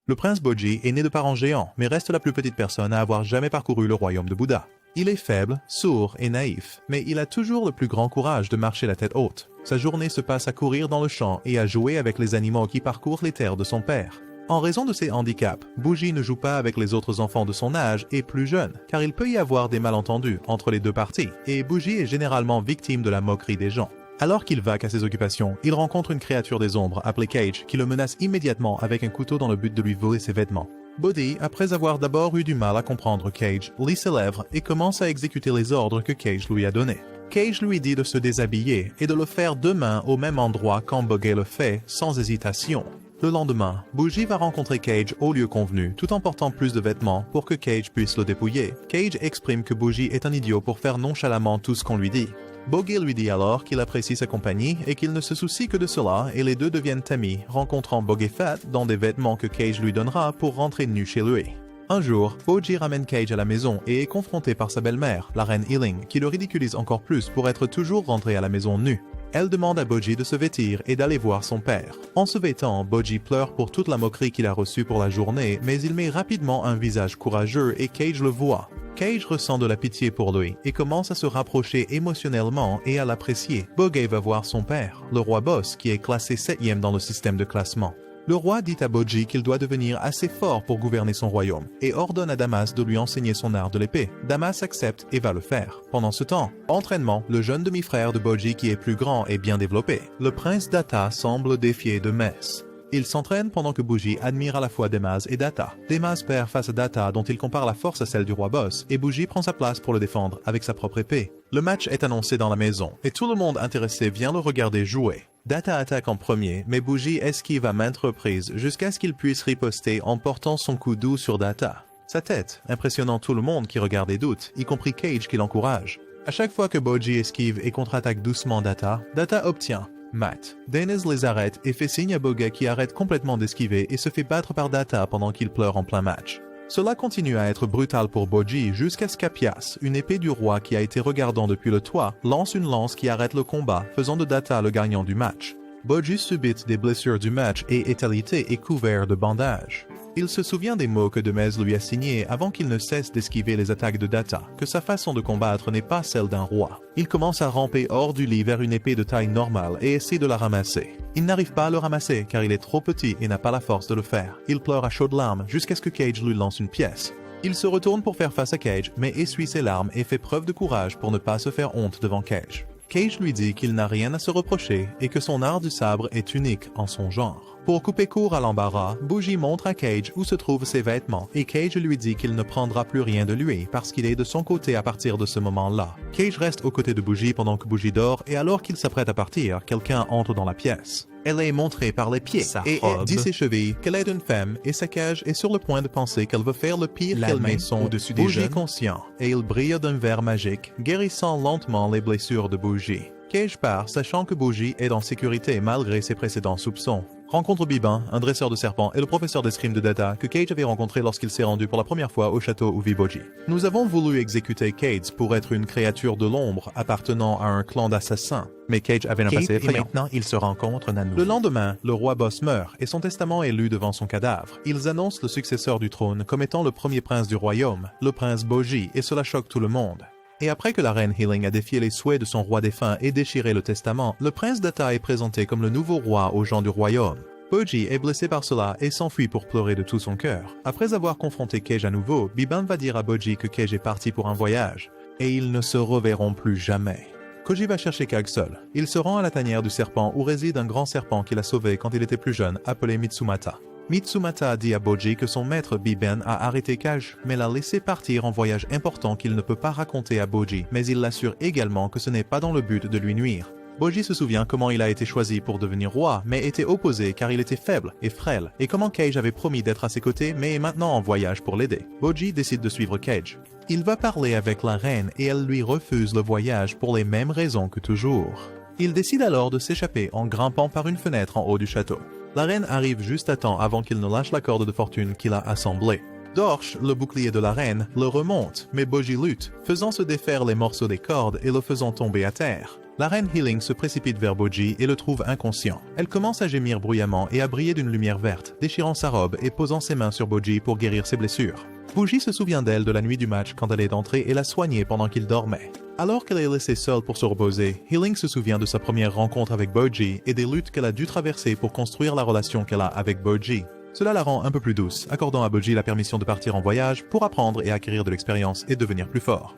Le prince Boji est né de parents géants, mais reste la plus petite personne à avoir jamais parcouru le royaume de Bouddha. Il est faible, sourd et naïf, mais il a toujours le plus grand courage de marcher la tête haute. Sa journée se passe à courir dans le champ et à jouer avec les animaux qui parcourent les terres de son père. En raison de ses handicaps, Boji ne joue pas avec les autres enfants de son âge et plus jeunes, car il peut y avoir des malentendus entre les deux parties, et Boji est généralement victime de la moquerie des gens. Alors qu'il vaque à ses occupations, il rencontre une créature des ombres appelée Cage qui le menace immédiatement avec un couteau dans le but de lui voler ses vêtements. Bodhi, après avoir d'abord eu du mal à comprendre Cage, lit ses lèvres et commence à exécuter les ordres que Cage lui a donnés. Cage lui dit de se déshabiller et de le faire demain au même endroit quand Bogey le fait, sans hésitation. Le lendemain, Boji va rencontrer Cage au lieu convenu, tout en portant plus de vêtements pour que Cage puisse le dépouiller. Cage exprime que Boji est un idiot pour faire nonchalamment tout ce qu'on lui dit. Bogey lui dit alors qu'il apprécie sa compagnie et qu'il ne se soucie que de cela et les deux deviennent amis, rencontrant Bogey Fat dans des vêtements que Cage lui donnera pour rentrer nu chez lui. Un jour, Boji ramène Cage à la maison et est confronté par sa belle-mère, la reine Healing, qui le ridiculise encore plus pour être toujours rentré à la maison nu. Elle demande à Boji de se vêtir et d'aller voir son père. En se vêtant, Boji pleure pour toute la moquerie qu'il a reçue pour la journée, mais il met rapidement un visage courageux et Cage le voit. Cage ressent de la pitié pour lui et commence à se rapprocher émotionnellement et à l'apprécier. Bogey va voir son père, le roi Boss, qui est classé 7e dans le système de classement. Le roi dit à Boji qu'il doit devenir assez fort pour gouverner son royaume et ordonne à Damas de lui enseigner son art de l'épée. Damas accepte et va le faire. Pendant ce temps, entraînement, le jeune demi-frère de Boji qui est plus grand et bien développé. Le prince Datta semble défier de Mess. Il s'entraîne pendant que Boji admire à la fois Demaz et Datta. Demaz perd face à Datta dont il compare la force à celle du roi Boss et Boji prend sa place pour le défendre avec sa propre épée. Le match est annoncé dans la maison et tout le monde intéressé vient le regarder jouer. Datta attaque en premier, mais Boji esquive à maintes reprises jusqu'à ce qu'il puisse riposter en portant son coup doux sur Datta. Sa tête, impressionnant tout le monde qui regarde et doute, y compris Cage qui l'encourage. À chaque fois que Boji esquive et contre-attaque doucement Datta, Datta obtient Matt. Denez les arrête et fait signe à Bogey qui arrête complètement d'esquiver et se fait battre par Datta pendant qu'il pleure en plein match. Cela continue à être brutal pour Boji jusqu'à ce qu'Apias, une épée du roi qui a été regardant depuis le toit, lance une lance qui arrête le combat, faisant de Datta le gagnant du match. Boji subit des blessures du match et est alité et couvert de bandages. Il se souvient des mots que Demez lui a signés avant qu'il ne cesse d'esquiver les attaques de Datta, que sa façon de combattre n'est pas celle d'un roi. Il commence à ramper hors du lit vers une épée de taille normale et essaie de la ramasser. Il n'arrive pas à le ramasser car il est trop petit et n'a pas la force de le faire. Il pleure à chaudes larmes jusqu'à ce que Cage lui lance une pièce. Il se retourne pour faire face à Cage, mais essuie ses larmes et fait preuve de courage pour ne pas se faire honte devant Cage. Cage lui dit qu'il n'a rien à se reprocher et que son art du sabre est unique en son genre. Pour couper court à l'embarras, Boji montre à Cage où se trouvent ses vêtements et Cage lui dit qu'il ne prendra plus rien de lui parce qu'il est de son côté à partir de ce moment-là. Cage reste aux côtés de Boji pendant que Boji dort et alors qu'il s'apprête à partir, quelqu'un entre dans la pièce. Elle est montrée par les pieds et dit ses chevilles qu'elle est une femme et sa cage est sur le point de penser qu'elle veut faire le pire qu'elle met son au-dessus des jeunes. Boji conscient et il brille d'un verre magique, guérissant lentement les blessures de Boji. Cage part, sachant que Boji est en sécurité malgré ses précédents soupçons. Rencontre Bibin, un dresseur de serpents et le professeur d'escrime de Datta que Cage avait rencontré lorsqu'il s'est rendu pour la première fois au château où vit Boji. Nous avons voulu exécuter Cage pour être une créature de l'ombre appartenant à un clan d'assassins, mais Cage avait un passé effrayant. Et maintenant, ils se rencontrent à nouveau. Le lendemain, le roi Boss meurt et son testament est lu devant son cadavre. Ils annoncent le successeur du trône comme étant le premier prince du royaume, le prince Boji, et cela choque tout le monde. Et après que la reine Healing a défié les souhaits de son roi défunt et déchiré le testament, le prince Datta est présenté comme le nouveau roi aux gens du royaume. Boji est blessé par cela et s'enfuit pour pleurer de tout son cœur. Après avoir confronté Cage à nouveau, Bibin va dire à Boji que Cage est parti pour un voyage, et ils ne se reverront plus jamais. Koji va chercher Cage seul. Il se rend à la tanière du serpent où réside un grand serpent qu'il a sauvé quand il était plus jeune, appelé Mitsumata. Mitsumata dit à Boji que son maître Bibin a arrêté Cage, mais l'a laissé partir en voyage important qu'il ne peut pas raconter à Boji, mais il l'assure également que ce n'est pas dans le but de lui nuire. Boji se souvient comment il a été choisi pour devenir roi, mais était opposé car il était faible et frêle, et comment Cage avait promis d'être à ses côtés, mais est maintenant en voyage pour l'aider. Boji décide de suivre Cage. Il va parler avec la reine et elle lui refuse le voyage pour les mêmes raisons que toujours. Il décide alors de s'échapper en grimpant par une fenêtre en haut du château. La reine arrive juste à temps avant qu'il ne lâche la corde de fortune qu'il a assemblée. Dorch, le bouclier de la reine, le remonte, mais Boji lutte, faisant se défaire les morceaux des cordes et le faisant tomber à terre. La reine Healing se précipite vers Boji et le trouve inconscient. Elle commence à gémir bruyamment et à briller d'une lumière verte, déchirant sa robe et posant ses mains sur Boji pour guérir ses blessures. Boji se souvient d'elle de la nuit du match quand elle est entrée et l'a soignée pendant qu'il dormait. Alors qu'elle est laissée seule pour se reposer, Healing se souvient de sa première rencontre avec Boji et des luttes qu'elle a dû traverser pour construire la relation qu'elle a avec Boji. Cela la rend un peu plus douce, accordant à Boji la permission de partir en voyage pour apprendre et acquérir de l'expérience et devenir plus fort.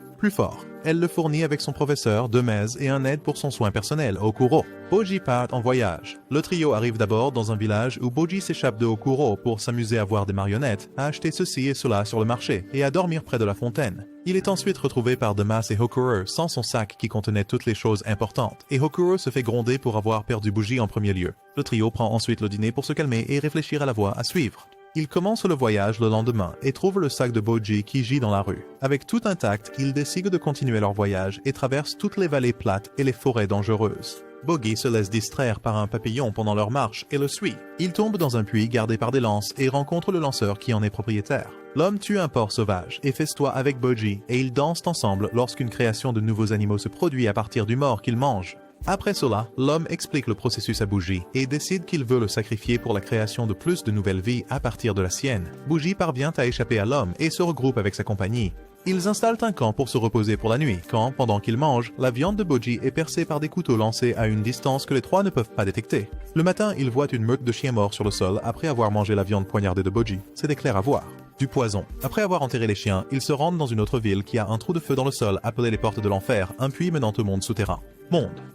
Elle le fournit avec son professeur, Demez et un aide pour son soin personnel, Okuro. Boji part en voyage. Le trio arrive d'abord dans un village où Boji s'échappe de Okuro pour s'amuser à voir des marionnettes, à acheter ceci et cela sur le marché et à dormir près de la fontaine. Il est ensuite retrouvé par Demez et Okuro sans son sac qui contenait toutes les choses importantes, et Okuro se fait gronder pour avoir perdu Boji en premier lieu. Le trio prend ensuite le dîner pour se calmer et réfléchir à la voie à suivre. Ils commencent le voyage le lendemain et trouvent le sac de Boji qui gît dans la rue. Avec tout intact, ils décident de continuer leur voyage et traversent toutes les vallées plates et les forêts dangereuses. Bogi se laisse distraire par un papillon pendant leur marche et le suit. Il tombe dans un puits gardé par des lances et rencontre le lanceur qui en est propriétaire. L'homme tue un porc sauvage et festoie avec Boji et ils dansent ensemble lorsqu'une création de nouveaux animaux se produit à partir du mort qu'ils mangent. Après cela, l'homme explique le processus à Boji et décide qu'il veut le sacrifier pour la création de plus de nouvelles vies à partir de la sienne. Boji parvient à échapper à l'homme et se regroupe avec sa compagnie. Ils installent un camp pour se reposer pour la nuit, quand, pendant qu'ils mangent, la viande de Boji est percée par des couteaux lancés à une distance que les trois ne peuvent pas détecter. Le matin, ils voient une meute de chiens morts sur le sol après avoir mangé la viande poignardée de Boji. C'est clair à voir. Du poison. Après avoir enterré les chiens, ils se rendent dans une autre ville qui a un trou de feu dans le sol appelé les portes de l'enfer, un puits menant au monde souterrain.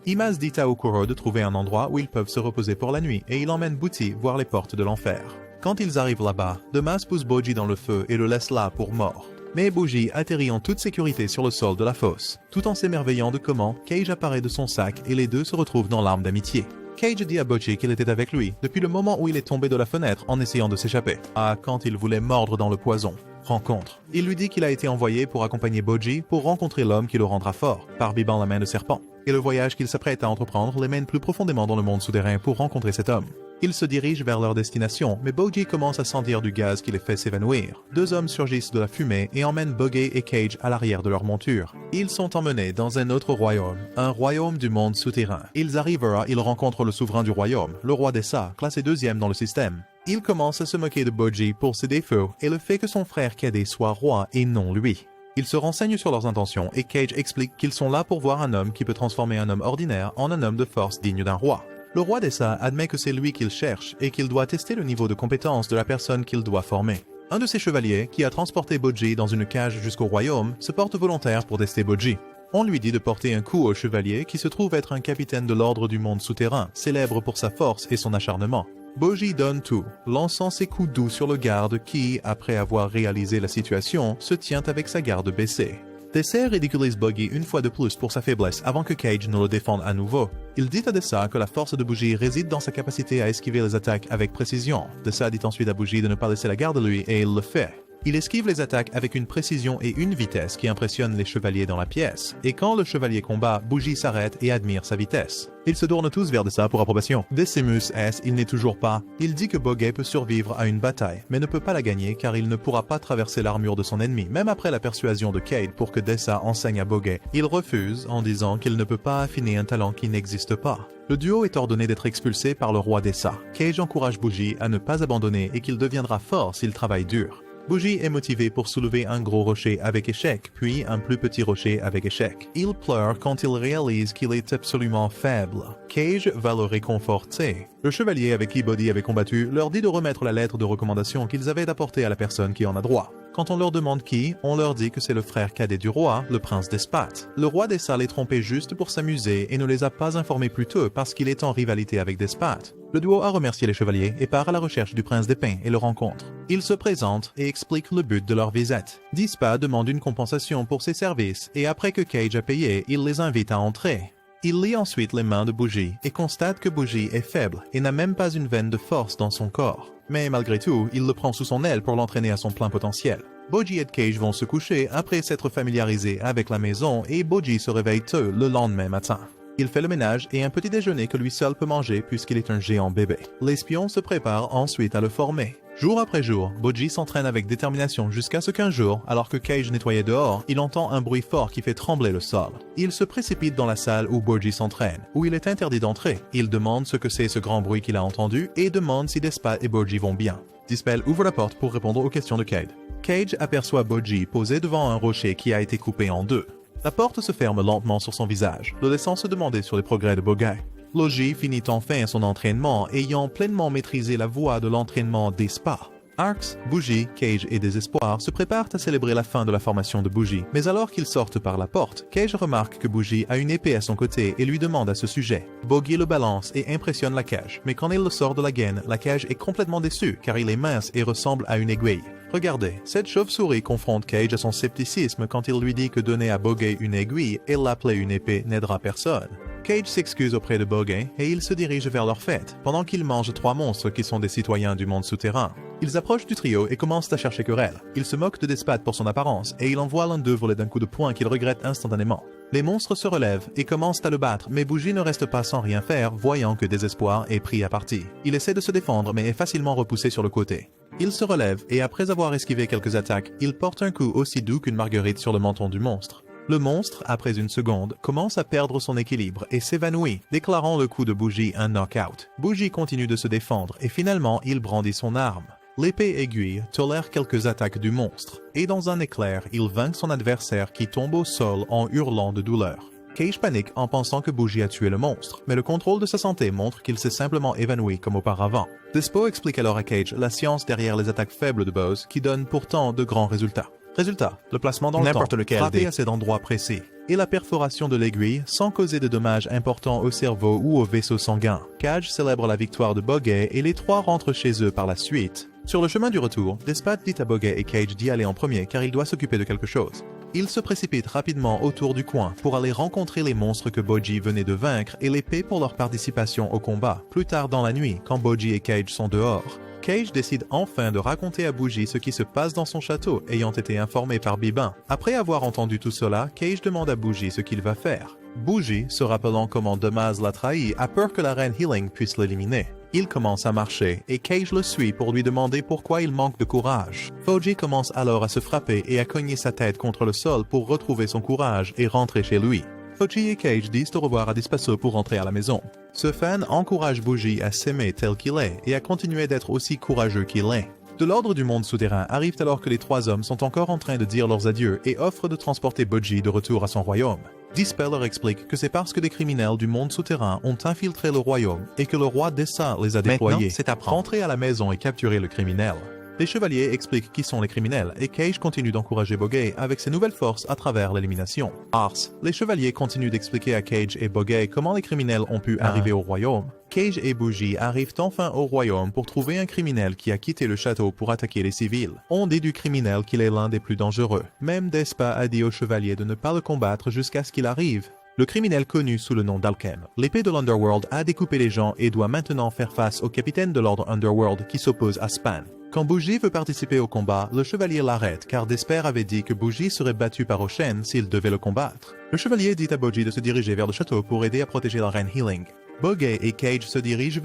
Imaz dit à Okuro de trouver un endroit où ils peuvent se reposer pour la nuit et il emmène Booty voir les portes de l'enfer. Quand ils arrivent là-bas, Demaz pousse Boji dans le feu et le laisse là pour mort. Mais Boji atterrit en toute sécurité sur le sol de la fosse, tout en s'émerveillant de comment Cage apparaît de son sac et les deux se retrouvent dans l'arme d'amitié. Cage dit à Boji qu'il était avec lui depuis le moment où il est tombé de la fenêtre en essayant de s'échapper, quand il voulait mordre dans le poison. Rencontre. Il lui dit qu'il a été envoyé pour accompagner Boji pour rencontrer l'homme qui le rendra fort, par bibant la main de serpent. Et le voyage qu'il s'apprête à entreprendre les mène plus profondément dans le monde souterrain pour rencontrer cet homme. Ils se dirigent vers leur destination, mais Boji commence à sentir du gaz qui les fait s'évanouir. Deux hommes surgissent de la fumée et emmènent Buggy et Cage à l'arrière de leur monture. Ils sont emmenés dans un autre royaume, un royaume du monde souterrain. Ils arrivent là, ils rencontrent le souverain du royaume, le roi Dessa, classé deuxième dans le système. Il commence à se moquer de Boji pour ses défauts et le fait que son frère cadet soit roi et non lui. Ils se renseignent sur leurs intentions et Cage explique qu'ils sont là pour voir un homme qui peut transformer un homme ordinaire en un homme de force digne d'un roi. Le roi Dessa admet que c'est lui qu'il cherche et qu'il doit tester le niveau de compétence de la personne qu'il doit former. Un de ses chevaliers, qui a transporté Boji dans une cage jusqu'au royaume, se porte volontaire pour tester Boji. On lui dit de porter un coup au chevalier qui se trouve être un capitaine de l'ordre du monde souterrain, célèbre pour sa force et son acharnement. Boji donne tout, lançant ses coups doux sur le garde qui, après avoir réalisé la situation, se tient avec sa garde baissée. Dessa ridiculise Buggy une fois de plus pour sa faiblesse avant que Cage ne le défende à nouveau. Il dit à Dessa que la force de Boji réside dans sa capacité à esquiver les attaques avec précision. Dessa dit ensuite à Boji de ne pas laisser la garde lui et il le fait. Il esquive les attaques avec une précision et une vitesse qui impressionnent les chevaliers dans la pièce. Et quand le chevalier combat, Boji s'arrête et admire sa vitesse. Ils se tournent tous vers Dessa pour approbation. Decimus S, il n'est toujours pas. Il dit que Buggy peut survivre à une bataille, mais ne peut pas la gagner car il ne pourra pas traverser l'armure de son ennemi, même après la persuasion de Cade pour que Dessa enseigne à Buggy. Il refuse en disant qu'il ne peut pas affiner un talent qui n'existe pas. Le duo est ordonné d'être expulsé par le roi Dessa. Cage encourage Boji à ne pas abandonner et qu'il deviendra fort s'il travaille dur. Boji est motivé pour soulever un gros rocher avec échec, puis un plus petit rocher avec échec. Il pleure quand il réalise qu'il est absolument faible. Cage va le réconforter. Le chevalier avec qui Boji avait combattu leur dit de remettre la lettre de recommandation qu'ils avaient apportée à la personne qui en a droit. Quand on leur demande qui, on leur dit que c'est le frère cadet du roi, le prince Despat. Le roi Dessa les trompait juste pour s'amuser et ne les a pas informés plus tôt parce qu'il est en rivalité avec Despat. Le duo a remercié les chevaliers et part à la recherche du prince d'Épin et le rencontre. Ils se présentent et expliquent le but de leur visite. Dispa demande une compensation pour ses services et après que Cage a payé, il les invite à entrer. Il lit ensuite les mains de Boji et constate que Boji est faible et n'a même pas une veine de force dans son corps. Mais malgré tout, il le prend sous son aile pour l'entraîner à son plein potentiel. Boji et Cage vont se coucher après s'être familiarisés avec la maison et Boji se réveille tôt le lendemain matin. Il fait le ménage et un petit déjeuner que lui seul peut manger puisqu'il est un géant bébé. L'espion se prépare ensuite à le former. Jour après jour, Bojji s'entraîne avec détermination jusqu'à ce qu'un jour, alors que Cage nettoyait dehors, il entend un bruit fort qui fait trembler le sol. Il se précipite dans la salle où Bojji s'entraîne, où il est interdit d'entrer. Il demande ce que c'est ce grand bruit qu'il a entendu et demande si Despat et Bojji vont bien. Dispel ouvre la porte pour répondre aux questions de Cade. Cage aperçoit Bojji posé devant un rocher qui a été coupé en deux. La porte se ferme lentement sur son visage, le laissant se demander sur les progrès de Bogey. Logi finit enfin son entraînement, ayant pleinement maîtrisé la voie de l'entraînement des spas. Arx, Bougie, Cage et Désespoir se préparent à célébrer la fin de la formation de Bougie, mais alors qu'ils sortent par la porte, Cage remarque que Bougie a une épée à son côté et lui demande à ce sujet. Bogey le balance et impressionne la cage, mais quand il le sort de la gaine, la cage est complètement déçue car il est mince et ressemble à une aiguille. Regardez, cette chauve-souris confronte Cage à son scepticisme quand il lui dit que donner à Bogey une aiguille et l'appeler une épée n'aidera personne. Cage s'excuse auprès de Bogey et ils se dirigent vers leur fête, pendant qu'ils mangent trois monstres qui sont des citoyens du monde souterrain. Ils approchent du trio et commencent à chercher querelle. Ils se moquent de Despat pour son apparence et il envoie l'un d'eux voler d'un coup de poing qu'il regrette instantanément. Les monstres se relèvent et commencent à le battre, mais Bougie ne reste pas sans rien faire, voyant que Désespoir est pris à partie. Il essaie de se défendre mais est facilement repoussé sur le côté. Il se relève et après avoir esquivé quelques attaques, il porte un coup aussi doux qu'une marguerite sur le menton du monstre. Le monstre, après une seconde, commence à perdre son équilibre et s'évanouit, déclarant le coup de Bougie un knock-out. Bougie continue de se défendre et finalement il brandit son arme. L'épée aiguille tolère quelques attaques du monstre, et dans un éclair, il vainc son adversaire qui tombe au sol en hurlant de douleur. Cage panique en pensant que Bougie a tué le monstre, mais le contrôle de sa santé montre qu'il s'est simplement évanoui comme auparavant. Despo explique alors à Cage la science derrière les attaques faibles de Bose qui donnent pourtant de grands résultats. Résultat, le placement dans le temps, frappé à cet endroit précis, et la perforation de l'aiguille sans causer de dommages importants au cerveau ou au vaisseau sanguin. Cage célèbre la victoire de Bogey et les trois rentrent chez eux par la suite. Sur le chemin du retour, Despat dit à Bogey et Cage d'y aller en premier car il doit s'occuper de quelque chose. Ils se précipitent rapidement autour du coin pour aller rencontrer les monstres que Bojji venait de vaincre et les paient pour leur participation au combat, plus tard dans la nuit, quand Bojji et Cage sont dehors. Cage décide enfin de raconter à Bougie ce qui se passe dans son château, ayant été informé par Bibin. Après avoir entendu tout cela, Cage demande à Bougie ce qu'il va faire. Bougie, se rappelant comment Damaz l'a trahi, a peur que la reine Healing puisse l'éliminer. Il commence à marcher, et Cage le suit pour lui demander pourquoi il manque de courage. Fauji commence alors à se frapper et à cogner sa tête contre le sol pour retrouver son courage et rentrer chez lui. Fauji et Cage disent au revoir à Despasso pour rentrer à la maison. Ce fan encourage Bougie à s'aimer tel qu'il est et à continuer d'être aussi courageux qu'il est. De l'ordre du monde souterrain arrive alors que les trois hommes sont encore en train de dire leurs adieux et offrent de transporter Bojji de retour à son royaume. Dispel leur explique que c'est parce que des criminels du monde souterrain ont infiltré le royaume et que le roi Dessa les a déployés. C'est à rentrer à la maison et capturer le criminel. Les chevaliers expliquent qui sont les criminels et Cage continue d'encourager Bogey avec ses nouvelles forces à travers l'élimination. Ars, les chevaliers continuent d'expliquer à Cage et Bogey comment les criminels ont pu arriver au royaume. Cage et Bougie arrivent enfin au royaume pour trouver un criminel qui a quitté le château pour attaquer les civils. On dit du criminel qu'il est l'un des plus dangereux. Même Despa a dit aux chevaliers de ne pas le combattre jusqu'à ce qu'il arrive. Le criminel connu sous le nom d'Alchem, l'épée de l'Underworld, a découpé les gens et doit maintenant faire face au capitaine de l'ordre Underworld qui s'oppose à Span. Quand Bougie veut participer au combat, le chevalier l'arrête car Desper avait dit que Bougie serait battu par Ochen s'il devait le combattre. Le chevalier dit à Bougie de se diriger vers le château pour aider à protéger la reine Healing. Bogey et Cage se dirigent